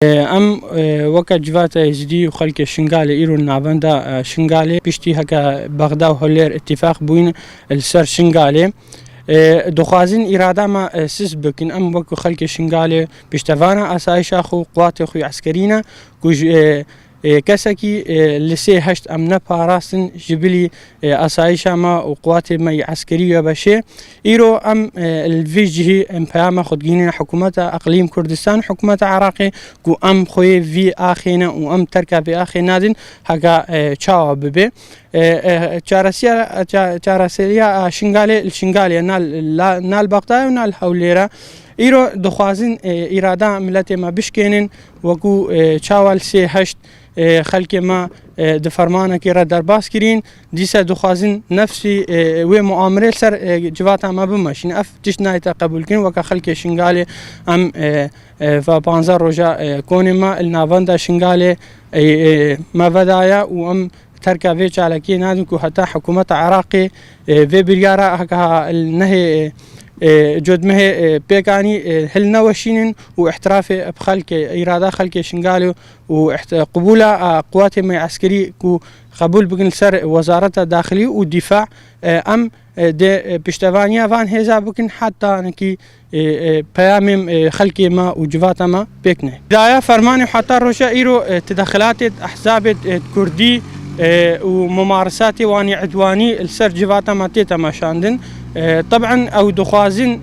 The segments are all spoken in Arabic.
ام وقت جوات يزدي وخلق شنغالي ايرو نافندا شنغالي بيشتي هكا بغدا وهولير اتفاق بوين السر شنغالي دخوازن إرادة ما سيس بكن ام وقت خلق شنغالي بيشتفانا اسايشا خو قوات خو عسكرينا كوج كسكي لسي هشت ام نباراسن جبلي اسايشا ما وقوات ما عسكريه بشي ايرو ام الفيجي ام بياما خدجينا حكومه اقليم كردستان حكومه عراقي كو ام خوي في اخينا وام تركا في اخي نادن هكا تشاو ببي تشارسيا شنغالي الشنغالي نال بقطاي ونال حوليرا ايرو دخوازن اراده ملت ما بشكينن وكو تشاوال سي هشت خلق ما دفرمانه كيرا درباس كرين ديسا دخوازن نفسي و مؤامره سر جواتا ما بمشين اف تشنايتا قبول كين وكا خلق شنغالي ام فبانزا روجا كونما النافندا شنغالي ما بدايا وام تركا فيش على كي نادنكو حتى حكومة عراقي في بريارة هكا النهي جود مه بيكاني هل نوشين واحتراف بخلق إرادة خلق شنغالي وقبول قوات ما عسكري كو قبول بقن سر وزارة الداخلية والدفاع ام دي بشتفانيا فان هزا بكن حتى نكي بيامم خلقي ما وجفاتا ما بيكنه دايا فرماني حتى روشا ايرو تدخلات احزاب كردي وممارساتي واني عدواني السر جفاتا ما تيتا ما شاندن طبعا او دخوازن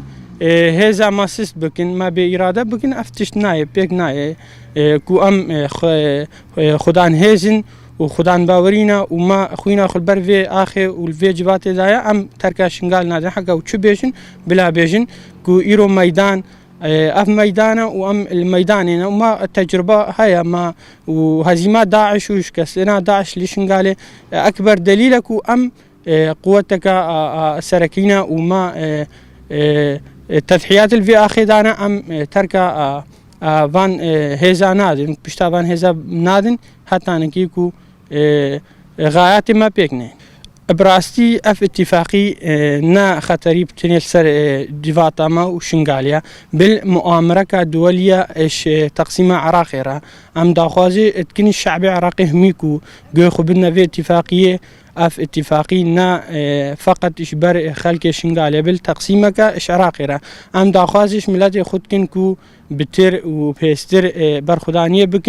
هزا ما سيس بكن ما بإرادة بكن افتش ناي بيك ناي كو ام خدان هزن وخدان باورينا وما خوينا خلبر في اخي والفي جبات دايا ام تركا شنغال نادن حقا وتشو بيجن بلا بيجن كو ايرو ميدان اف ميدانه وام الميدان وما التجربه هيا ما وهزيمات داعش وشكسنا داعش لشنغالي اكبر دليلك ام قوتك السركينه وما التضحيات اللي في اخذنا ام تركا فان هيزا نادن بشتا فان هيزا نادن حتى نكيكو غايات ما بيكني براستي اف اتفاقي نا خطري بتنيل سر ديفاتاما وشنغاليا بالمؤامرة كدولية اش تقسيم عراقي ام داخوازي اتكني الشعب العراقي هميكو جو بدنا في اتفاقية اف اتفاقي نا فقط اشبار خلق شنغاليا بالتقسيمة كاش عراقي ام داخوازيش ملاتي خود كنكو بتر وبيستر برخدانية بكن